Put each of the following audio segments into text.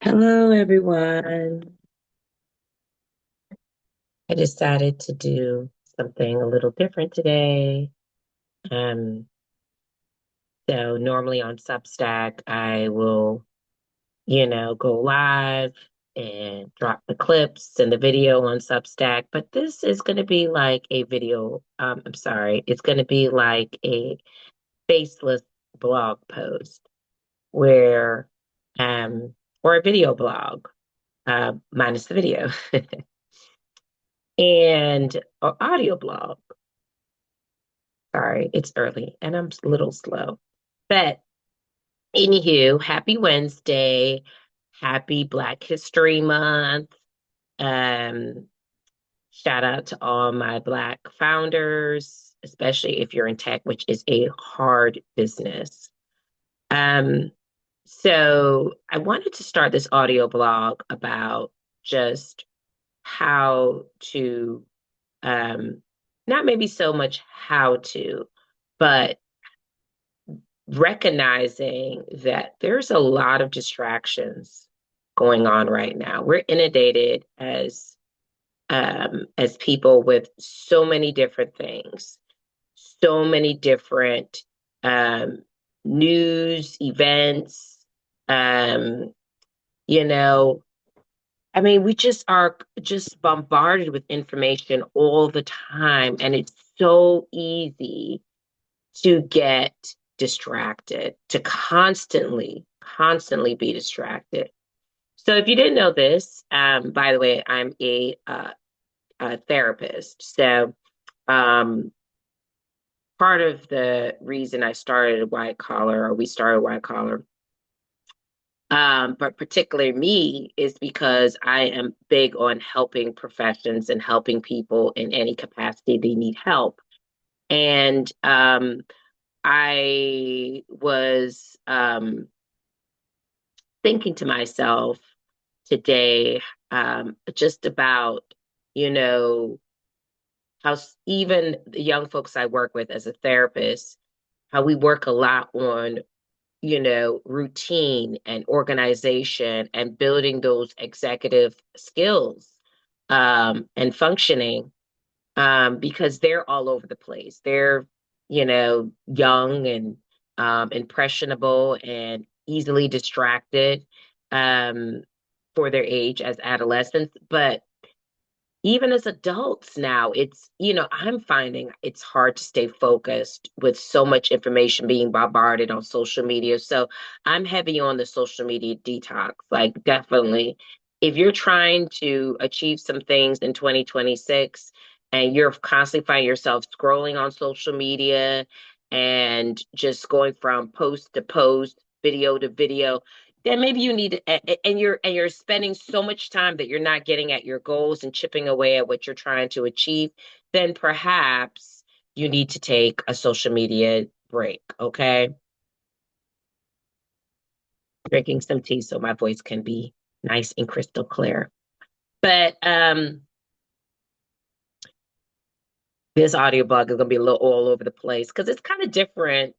Hello, everyone. I decided to do something a little different today. Um, so normally on Substack, I will, go live and drop the clips and the video on Substack. But this is going to be like a video. I'm sorry, it's going to be like a faceless blog post where, um, or a video blog, minus the video. And an audio blog. Sorry, it's early and I'm a little slow. But anywho, happy Wednesday. Happy Black History Month. Um, Shout out to all my Black founders, especially if you're in tech, which is a hard business. Um, so I wanted to start this audio blog about just how to not maybe so much how to, but recognizing that there's a lot of distractions going on right now. We're inundated as people with so many different things, so many different um, news events. Um, you know, I mean, we just are just bombarded with information all the time, and it's so easy to get distracted, to constantly be distracted. So if you didn't know this, by the way, I'm a therapist. So um, part of the reason I started White Collar, or we started White Collar, but particularly me, is because I am big on helping professions and helping people in any capacity they need help. And I was thinking to myself today just about, you know, even the young folks I work with as a therapist, how we work a lot on, routine and organization and building those executive skills and functioning because they're all over the place. They're, young and impressionable and easily distracted um, for their age as adolescents. But even as adults now, I'm finding it's hard to stay focused with so much information being bombarded on social media. So I'm heavy on the social media detox. Like, definitely, if you're trying to achieve some things in 2026 and you're constantly finding yourself scrolling on social media and just going from post to post, video to video, then maybe you need and you're spending so much time that you're not getting at your goals and chipping away at what you're trying to achieve, then perhaps you need to take a social media break. Okay, drinking some tea so my voice can be nice and crystal clear. But this audiobook is going to be a little all over the place because it's kind of different.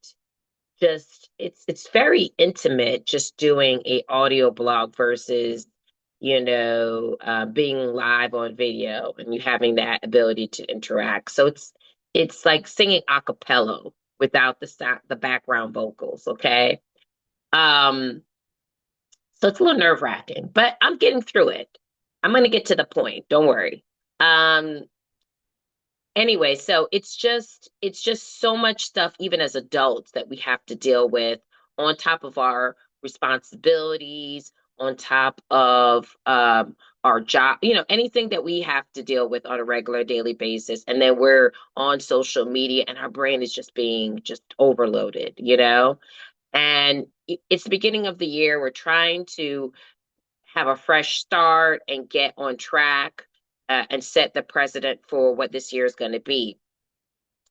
Just it's very intimate just doing a audio blog versus being live on video and you having that ability to interact. So it's like singing a cappella without the background vocals. Okay. um so it's a little nerve-wracking, but I'm getting through it. I'm going to get to the point, don't worry. um Anyway, so it's just so much stuff even as adults that we have to deal with on top of our responsibilities, on top of our job, anything that we have to deal with on a regular daily basis. And then we're on social media and our brain is just being just overloaded. And it's the beginning of the year. We're trying to have a fresh start and get on track and set the precedent for what this year is going to be.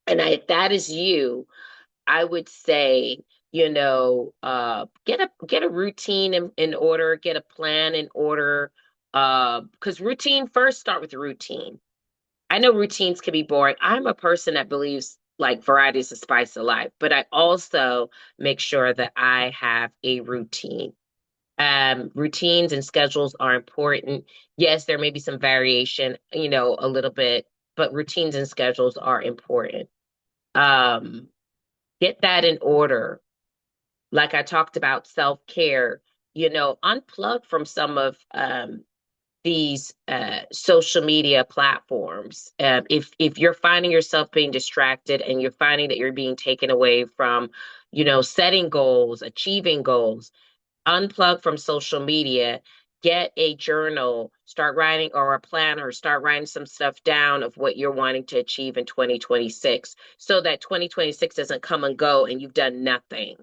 And if that is you, I would say, get a routine in order, get a plan in order. Because routine first start with routine. I know routines can be boring. I'm a person that believes like variety is the spice of life, but I also make sure that I have a routine. Routines and schedules are important. Yes, there may be some variation, a little bit, but routines and schedules are important. Um, get that in order. Like I talked about self-care, unplug from some of these social media platforms. If you're finding yourself being distracted and you're finding that you're being taken away from, setting goals, achieving goals, unplug from social media, get a journal, start writing, or a planner, start writing some stuff down of what you're wanting to achieve in 2026 so that 2026 doesn't come and go and you've done nothing.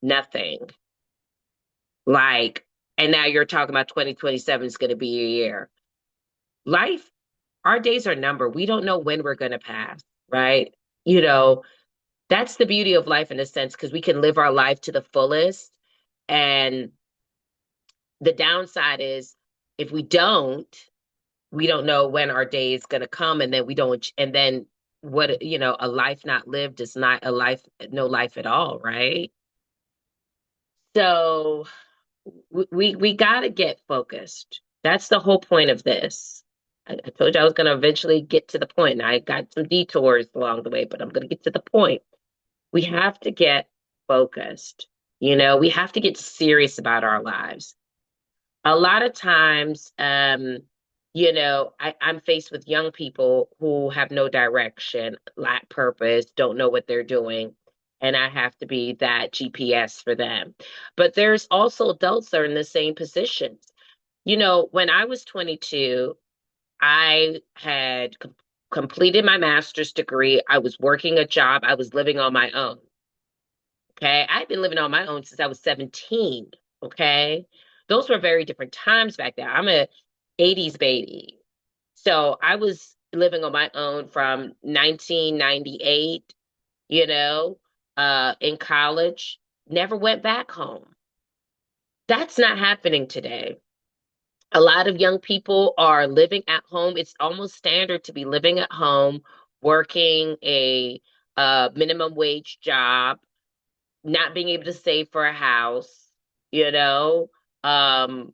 Nothing. Like, and now you're talking about 2027 is going to be your year. Life, our days are numbered. We don't know when we're going to pass, right? You know, that's the beauty of life in a sense, because we can live our life to the fullest. And the downside is if we don't know when our day is going to come, and then we don't, and then what, a life not lived is not a life, no life at all, right? So we got to get focused. That's the whole point of this. I told you I was going to eventually get to the point, and I got some detours along the way, but I'm going to get to the point. We have to get focused. We have to get serious about our lives. A lot of times, I'm faced with young people who have no direction, lack purpose, don't know what they're doing, and I have to be that GPS for them. But there's also adults that are in the same positions. When I was 22, I had completed my master's degree. I was working a job. I was living on my own. Okay. I've been living on my own since I was 17. Okay. Those were very different times back then. I'm a 80s baby. So I was living on my own from 1998, in college, never went back home. That's not happening today. A lot of young people are living at home. It's almost standard to be living at home, working a minimum wage job, not being able to save for a house, you know. Um,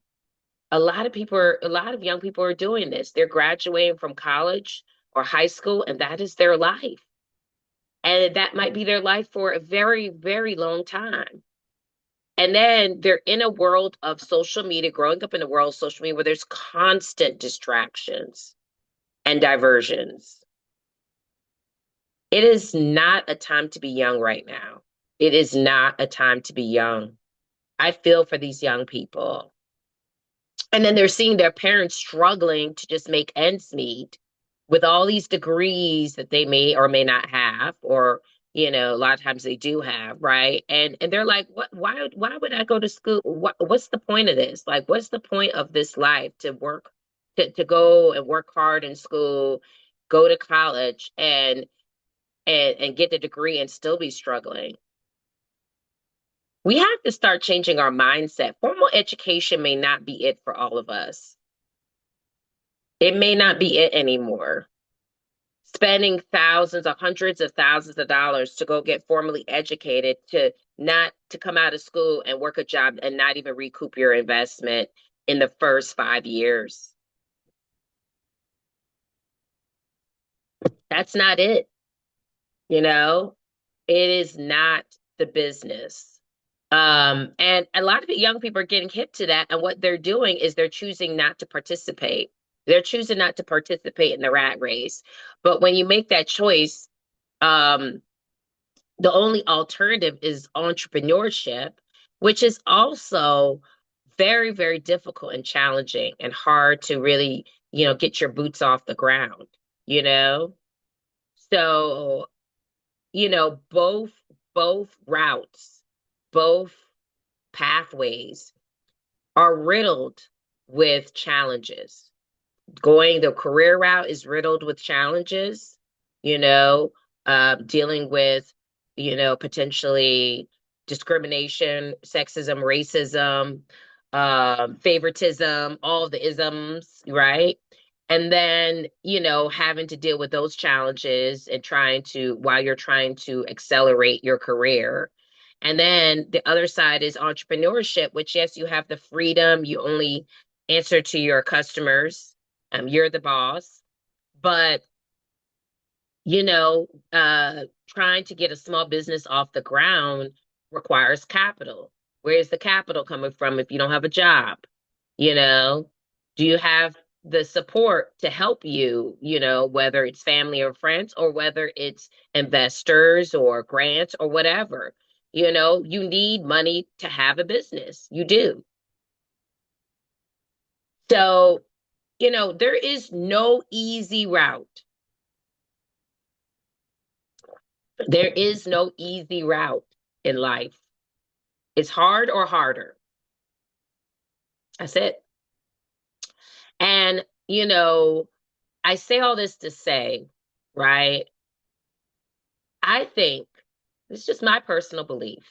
a lot of young people are doing this. They're graduating from college or high school, and that is their life. And that might be their life for a very, very long time. And then they're in a world of social media, growing up in a world of social media where there's constant distractions and diversions. It is not a time to be young right now. It is not a time to be young. I feel for these young people. And then they're seeing their parents struggling to just make ends meet with all these degrees that they may or may not have, or a lot of times they do have, right? And they're like, what? Why would I go to school? What's the point of this? Like, what's the point of this life to work, to go and work hard in school, go to college, and get the degree and still be struggling? We have to start changing our mindset. Formal education may not be it for all of us. It may not be it anymore. Spending thousands or hundreds of thousands of dollars to go get formally educated, to not to come out of school and work a job and not even recoup your investment in the first 5 years. That's not it. You know, it is not the business. And a lot of young people are getting hip to that. And what they're doing is they're choosing not to participate. They're choosing not to participate in the rat race. But when you make that choice, um, the only alternative is entrepreneurship, which is also very, very difficult and challenging and hard to really, get your boots off the ground, you know? So, both routes, both pathways are riddled with challenges. Going the career route is riddled with challenges, dealing with, potentially discrimination, sexism, racism, favoritism, all the isms, right? And then, having to deal with those challenges and while you're trying to accelerate your career. And then the other side is entrepreneurship, which, yes, you have the freedom. You only answer to your customers. You're the boss. But, you know, trying to get a small business off the ground requires capital. Where's the capital coming from if you don't have a job? You know, do you have the support to help you, whether it's family or friends or whether it's investors or grants or whatever? You need money to have a business. You do. So, there is no easy route. There is no easy route in life. It's hard or harder. That's it. And, I say all this to say, right? I think it's just my personal belief.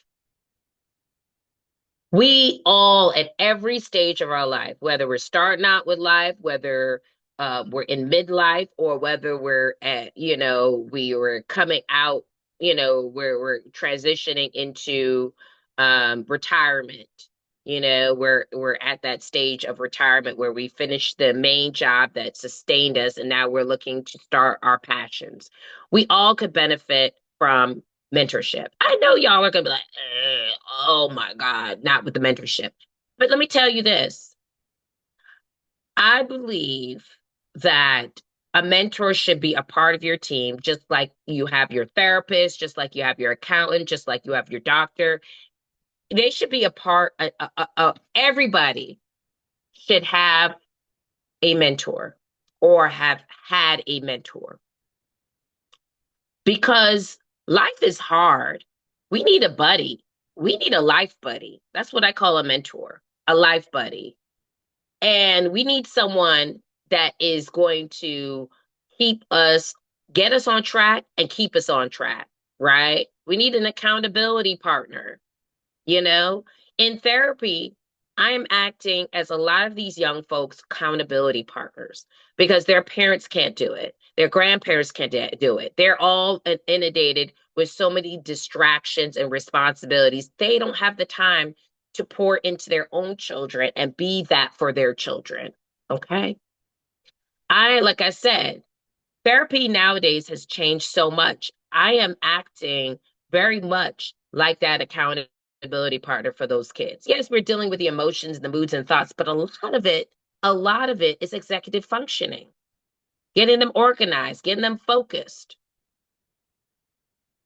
We all, at every stage of our life, whether we're starting out with life, whether we're in midlife, or whether we're at, we were coming out, where we're transitioning into retirement. We're at that stage of retirement where we finished the main job that sustained us, and now we're looking to start our passions. We all could benefit from mentorship. I know y'all are gonna be like, oh my God, not with the mentorship. But let me tell you this. I believe that a mentor should be a part of your team, just like you have your therapist, just like you have your accountant, just like you have your doctor. They should be a part of everybody should have a mentor or have had a mentor because life is hard. We need a buddy. We need a life buddy. That's what I call a mentor, a life buddy. And we need someone that is going to keep us, get us on track and keep us on track, right? We need an accountability partner. You know, in therapy, I am acting as a lot of these young folks' accountability partners because their parents can't do it. Their grandparents can't do it. They're all inundated with so many distractions and responsibilities. They don't have the time to pour into their own children and be that for their children. Okay. Like I said, therapy nowadays has changed so much. I am acting very much like that accountability partner for those kids. Yes, we're dealing with the emotions, the moods and thoughts, but a lot of it is executive functioning, getting them organized, getting them focused.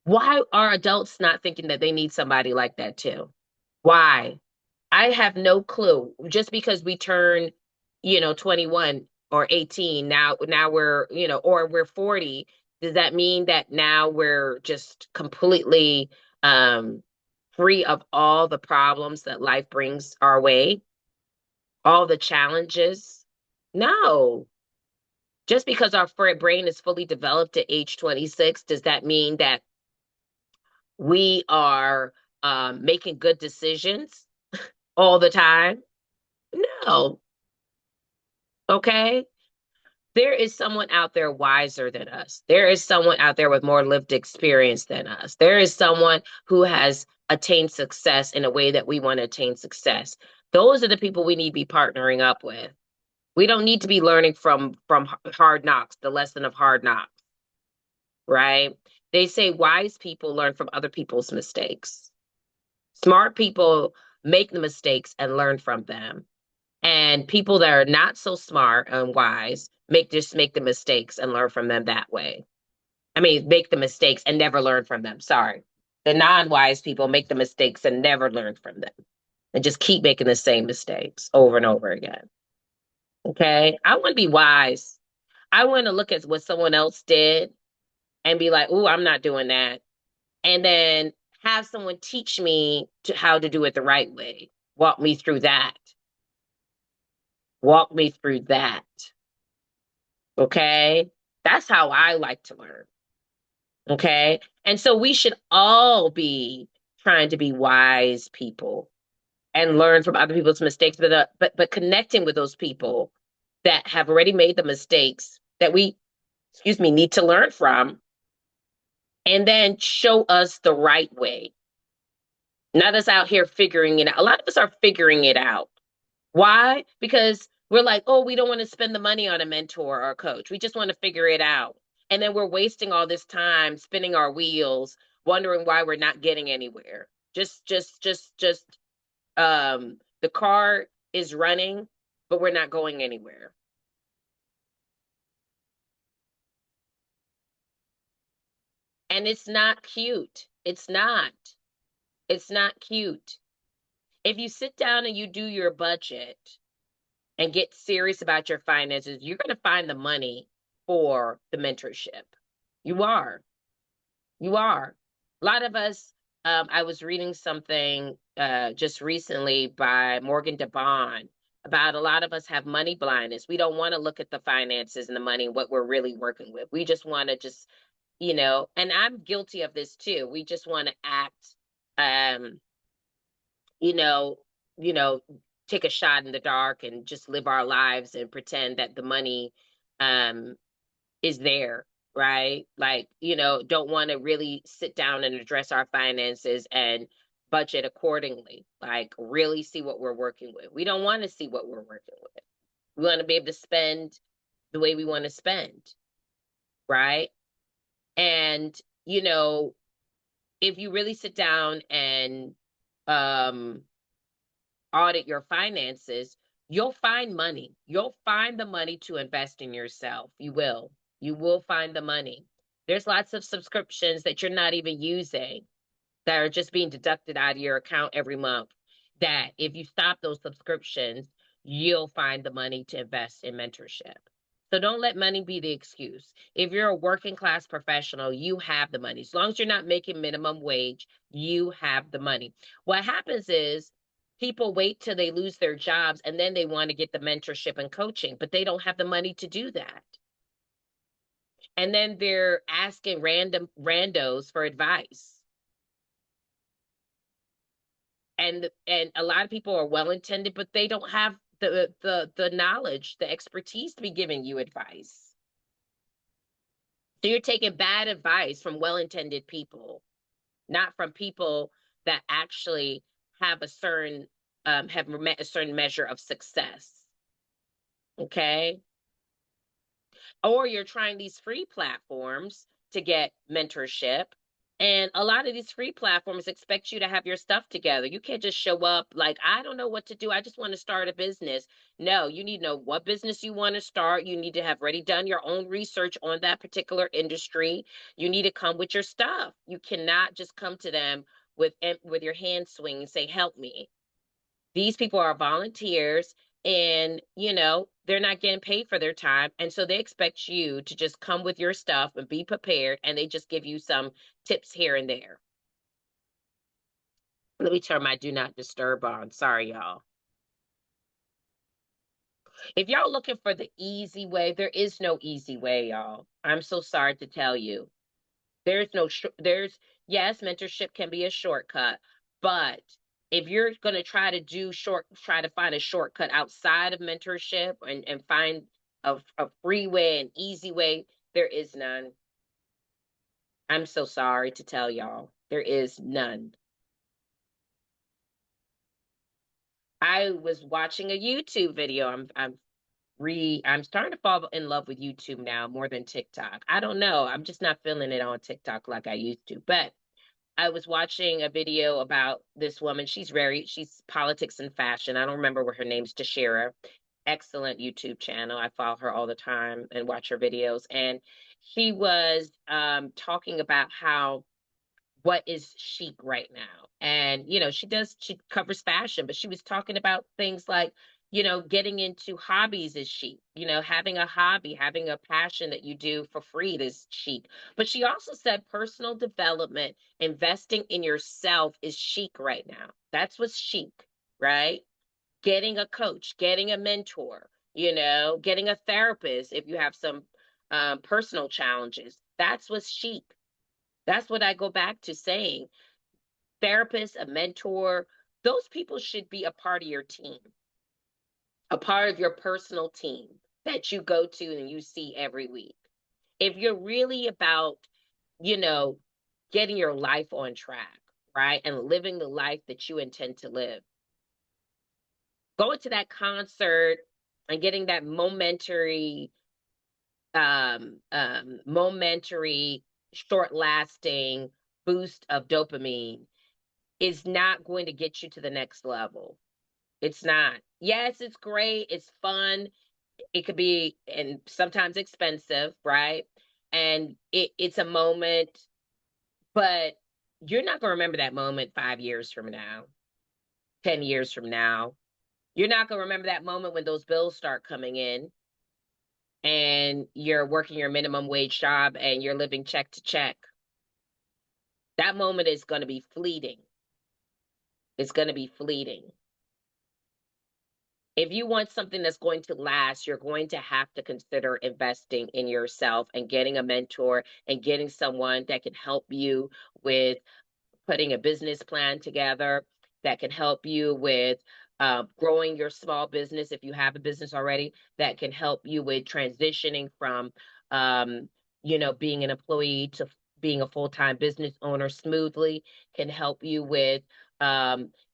Why are adults not thinking that they need somebody like that too? Why? I have no clue. Just because we turn, 21 or 18, now we're, or we're 40, does that mean that now we're just completely free of all the problems that life brings our way, all the challenges? No. Just because our brain is fully developed at age 26, does that mean that we are making good decisions all the time? No. Okay. There is someone out there wiser than us. There is someone out there with more lived experience than us. There is someone who has attained success in a way that we want to attain success. Those are the people we need to be partnering up with. We don't need to be learning from hard knocks, the lesson of hard knocks, right? They say wise people learn from other people's mistakes. Smart people make the mistakes and learn from them. And people that are not so smart and wise make the mistakes and learn from them that way. I mean, make the mistakes and never learn from them. Sorry. The non-wise people make the mistakes and never learn from them and just keep making the same mistakes over and over again. Okay. I want to be wise. I want to look at what someone else did and be like, "Ooh, I'm not doing that." And then have someone teach me how to do it the right way. Walk me through that. Walk me through that. Okay. That's how I like to learn. Okay. And so we should all be trying to be wise people and learn from other people's mistakes, but connecting with those people that have already made the mistakes that we, excuse me, need to learn from, and then show us the right way. Not us out here figuring it out. A lot of us are figuring it out. Why? Because we're like, oh, we don't want to spend the money on a mentor or a coach. We just want to figure it out. And then we're wasting all this time spinning our wheels, wondering why we're not getting anywhere. The car is running, but we're not going anywhere. And it's not cute. It's not. It's not cute. If you sit down and you do your budget and get serious about your finances, you're going to find the money for the mentorship. You are. You are. A lot of us, I was reading something just recently by Morgan DeBond about a lot of us have money blindness. We don't want to look at the finances and the money, what we're really working with. We just want to just, and I'm guilty of this too. We just want to act, um, you know, you know, take a shot in the dark and just live our lives and pretend that the money um is there, right? Like, don't want to really sit down and address our finances and budget accordingly. Like, really see what we're working with. We don't want to see what we're working with. We want to be able to spend the way we want to spend, right? And, you know, if you really sit down and um audit your finances, you'll find money. You'll find the money to invest in yourself. You will. You will find the money. There's lots of subscriptions that you're not even using that are just being deducted out of your account every month. That if you stop those subscriptions, you'll find the money to invest in mentorship. So don't let money be the excuse. If you're a working class professional, you have the money. As long as you're not making minimum wage, you have the money. What happens is people wait till they lose their jobs and then they want to get the mentorship and coaching, but they don't have the money to do that. And then they're asking random randos for advice. And a lot of people are well intended, but they don't have the knowledge, the expertise to be giving you advice. So you're taking bad advice from well intended people, not from people that actually have a certain have met a certain measure of success. Okay. Or you're trying these free platforms to get mentorship. And a lot of these free platforms expect you to have your stuff together. You can't just show up like, I don't know what to do. I just want to start a business. No, you need to know what business you want to start. You need to have already done your own research on that particular industry. You need to come with your stuff. You cannot just come to them with your hand swing and say, help me. These people are volunteers and, they're not getting paid for their time. And so they expect you to just come with your stuff and be prepared. And they just give you some tips here and there. Let me turn my do not disturb on. Sorry, y'all. If y'all looking for the easy way, there is no easy way, y'all. I'm so sorry to tell you. There's no, yes, mentorship can be a shortcut, but if you're going to try to find a shortcut outside of mentorship and find a free way, an easy way, there is none. I'm so sorry to tell y'all, there is none. I was watching a YouTube video. I'm starting to fall in love with YouTube now more than TikTok. I don't know. I'm just not feeling it on TikTok like I used to. But I was watching a video about this woman. She's politics and fashion. I don't remember what her name's, Tashira. Excellent YouTube channel. I follow her all the time and watch her videos. And she was talking about how what is chic right now. And, she covers fashion, but she was talking about things like, getting into hobbies is chic, having a hobby, having a passion that you do for free is chic. But she also said personal development, investing in yourself is chic right now. That's what's chic, right? Getting a coach, getting a mentor, getting a therapist if you have some personal challenges. That's what's chic. That's what I go back to saying. Therapist, a mentor, those people should be a part of your team, a part of your personal team that you go to and you see every week. If you're really about, you know, getting your life on track, right? And living the life that you intend to live. Going to that concert and getting that momentary, short lasting boost of dopamine is not going to get you to the next level. It's not. Yes, it's great. It's fun. It could be, and sometimes expensive, right? And it's a moment, but you're not going to remember that moment 5 years from now, 10 years from now. You're not going to remember that moment when those bills start coming in and you're working your minimum wage job and you're living check to check. That moment is going to be fleeting. It's going to be fleeting. If you want something that's going to last, you're going to have to consider investing in yourself and getting a mentor and getting someone that can help you with putting a business plan together, that can help you with growing your small business if you have a business already, that can help you with transitioning from, um, being an employee to being a full-time business owner smoothly, can help you with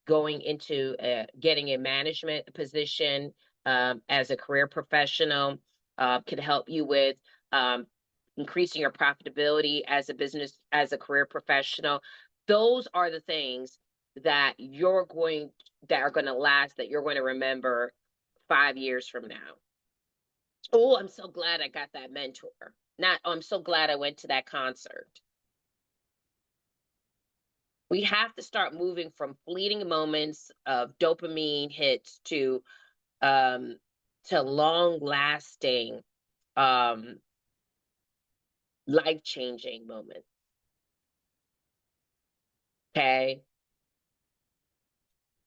going into getting a management position as a career professional, can help you with increasing your profitability as a business, as a career professional. Those are the things that are going to last, that you're going to remember 5 years from now. Oh, I'm so glad I got that mentor. Not, oh, I'm so glad I went to that concert. We have to start moving from fleeting moments of dopamine hits um to long lasting um life changing moments. Okay.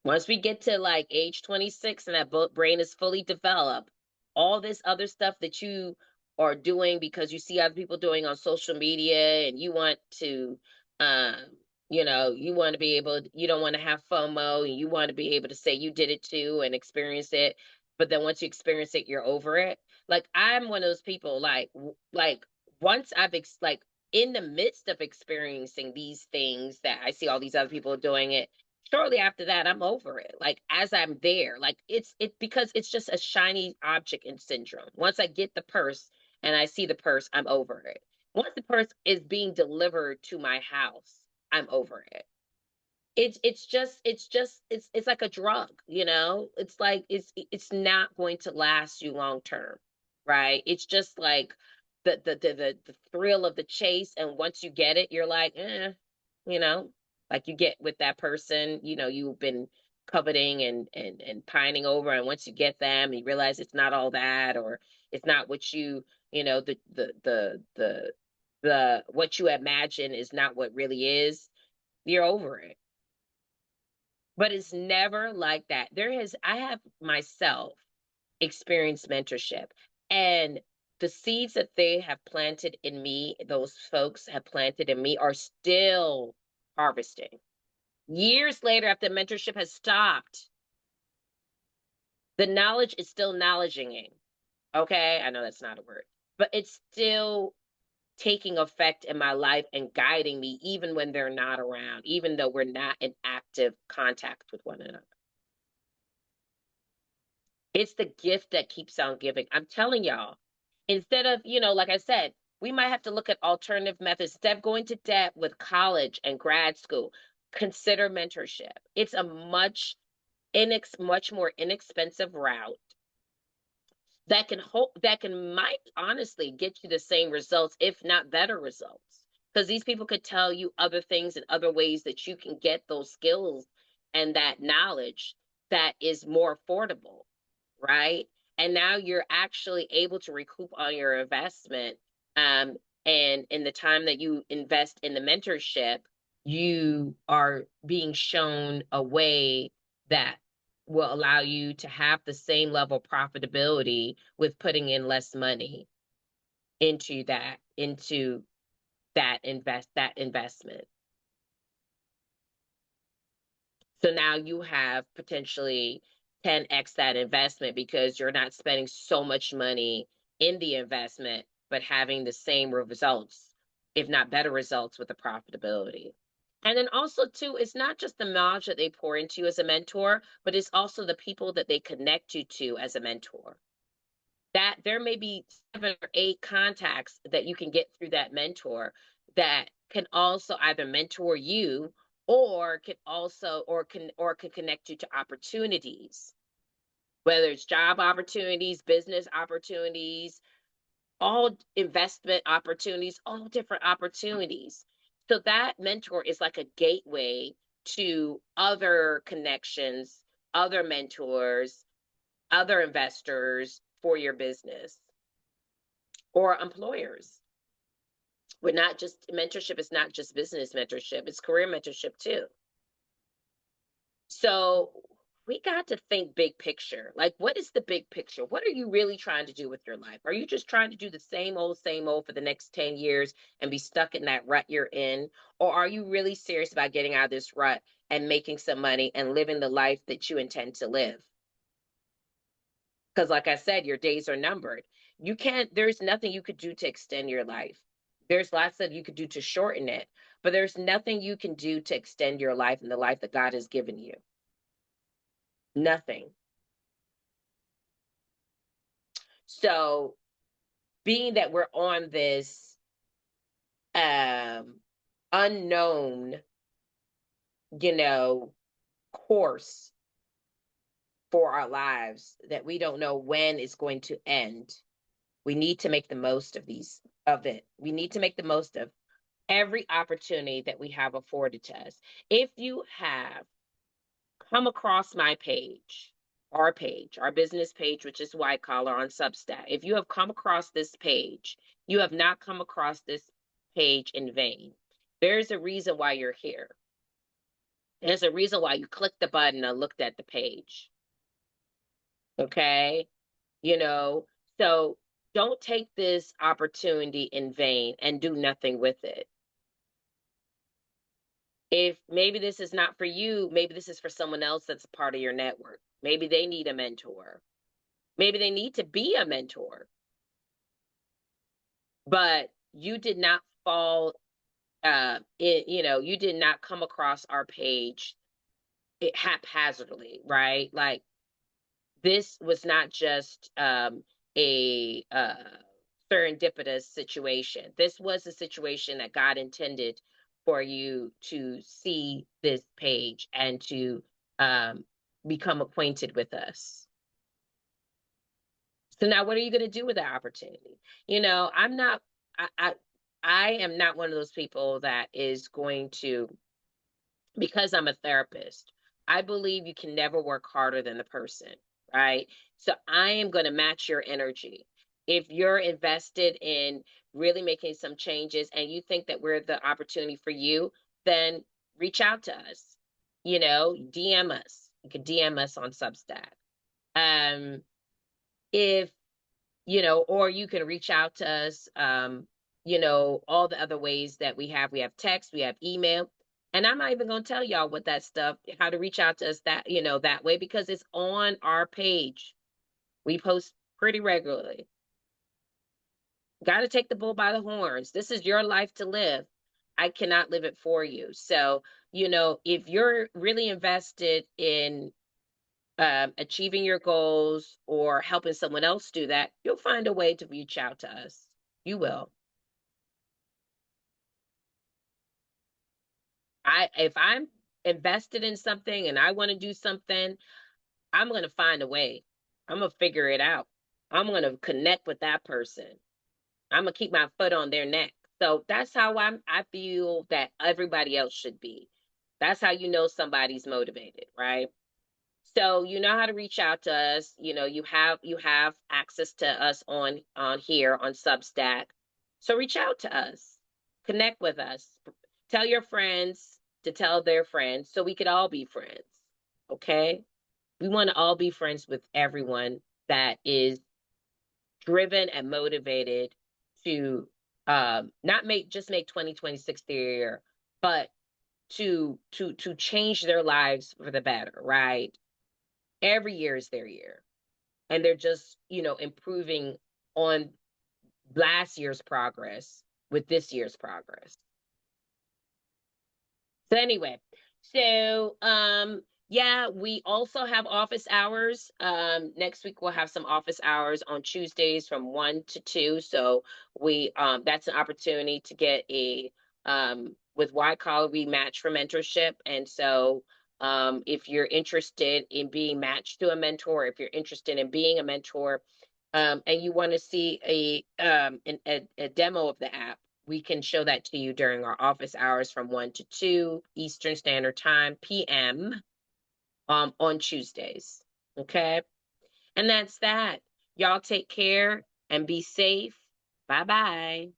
Once we get to like age 26 and that brain is fully developed, all this other stuff that you are doing because you see other people doing on social media and you want to, um, you want to be able, you don't want to have FOMO and you want to be able to say you did it too and experience it. But then once you experience it, you're over it. Like I'm one of those people, like once like in the midst of experiencing these things that I see all these other people doing it, shortly after that I'm over it, like as I'm there, like it because it's just a shiny object in syndrome. Once I get the purse and I see the purse, I'm over it. Once the purse is being delivered to my house, I'm over it. It's like a drug, it's like it's not going to last you long term, right? It's just like the thrill of the chase, and once you get it you're like you know like you get with that person, you've been coveting and pining over, and once you get them you realize it's not all that, or it's not what the what you imagine is not what really is. You're over it. But it's never like that. I have myself experienced mentorship, and the seeds that they have planted in me, those folks have planted in me, are still harvesting. Years later, after mentorship has stopped, the knowledge is still knowledging. Okay. I know that's not a word, but it's still taking effect in my life and guiding me even when they're not around, even though we're not in active contact with one another. It's the gift that keeps on giving. I'm telling y'all, instead of, like I said, we might have to look at alternative methods. Instead of going to debt with college and grad school, consider mentorship. It's a much more inexpensive route that might honestly get you the same results, if not better results. Because these people could tell you other things and other ways that you can get those skills and that knowledge that is more affordable, right? And now you're actually able to recoup on your investment. Um, and in the time that you invest in the mentorship, you are being shown a way that will allow you to have the same level of profitability with putting in less money into that investment. So now you have potentially 10x that investment because you're not spending so much money in the investment, but having the same results, if not better results with the profitability. And then also too, it's not just the knowledge that they pour into you as a mentor, but it's also the people that they connect you to as a mentor. That there may be 7 or 8 contacts that you can get through that mentor that can also either mentor you or can also or can connect you to opportunities, whether it's job opportunities, business opportunities, all investment opportunities, all different opportunities. So that mentor is like a gateway to other connections, other mentors, other investors for your business or employers. We're not just mentorship is not just business mentorship, it's career mentorship too. So we got to think big picture. Like, what is the big picture? What are you really trying to do with your life? Are you just trying to do the same old for the next 10 years and be stuck in that rut you're in? Or are you really serious about getting out of this rut and making some money and living the life that you intend to live? Because, like I said, your days are numbered. You can't, there's nothing you could do to extend your life. There's lots that you could do to shorten it, but there's nothing you can do to extend your life and the life that God has given you. Nothing. So, being that we're on this um, unknown, you know, course for our lives that we don't know when it's going to end, we need to make the most of it. We need to make the most of every opportunity that we have afforded to us. If you have come across my page, our business page, which is White Collar on Substack, if you have come across this page, you have not come across this page in vain. There's a reason why you're here. There's a reason why you clicked the button and looked at the page. Okay? You know, so don't take this opportunity in vain and do nothing with it. If maybe this is not for you, maybe this is for someone else that's part of your network. Maybe they need a mentor. Maybe they need to be a mentor. But you did not fall you did not come across our page haphazardly, right? Like this was not just a serendipitous situation. This was a situation that God intended for you to see this page and to become acquainted with us. So now what are you going to do with that opportunity? I'm not, I am not one of those people that is going to, because I'm a therapist, I believe you can never work harder than the person, right? So I am going to match your energy. If you're invested in really making some changes and you think that we're the opportunity for you, then reach out to us. DM us. You can DM us on Substack. If or you can reach out to us, all the other ways that we have text, we have email. And I'm not even going to tell y'all what that stuff, how to reach out to us that way, because it's on our page. We post pretty regularly. Got to take the bull by the horns. This is your life to live. I cannot live it for you. So, if you're really invested in achieving your goals or helping someone else do that, you'll find a way to reach out to us. You will. If I'm invested in something and I want to do something, I'm going to find a way. I'm going to figure it out. I'm going to connect with that person. I'm going to keep my foot on their neck. So that's how I feel that everybody else should be. That's how you know somebody's motivated, right? So you know how to reach out to us. You have access to us on here on Substack. So reach out to us. Connect with us. Tell your friends to tell their friends so we could all be friends. Okay? We want to all be friends with everyone that is driven and motivated to not make 2026 their year, but to change their lives for the better, right? Every year is their year. And they're just, improving on last year's progress with this year's progress. So anyway, so yeah, we also have office hours. Next week we'll have some office hours on Tuesdays from 1 to 2. So we that's an opportunity to get a with Y Collar we match for mentorship. And so if you're interested in being matched to a mentor, if you're interested in being a mentor, and you want to see a demo of the app, we can show that to you during our office hours from 1 to 2 Eastern Standard Time PM on Tuesdays. Okay. And that's that. Y'all take care and be safe. Bye bye.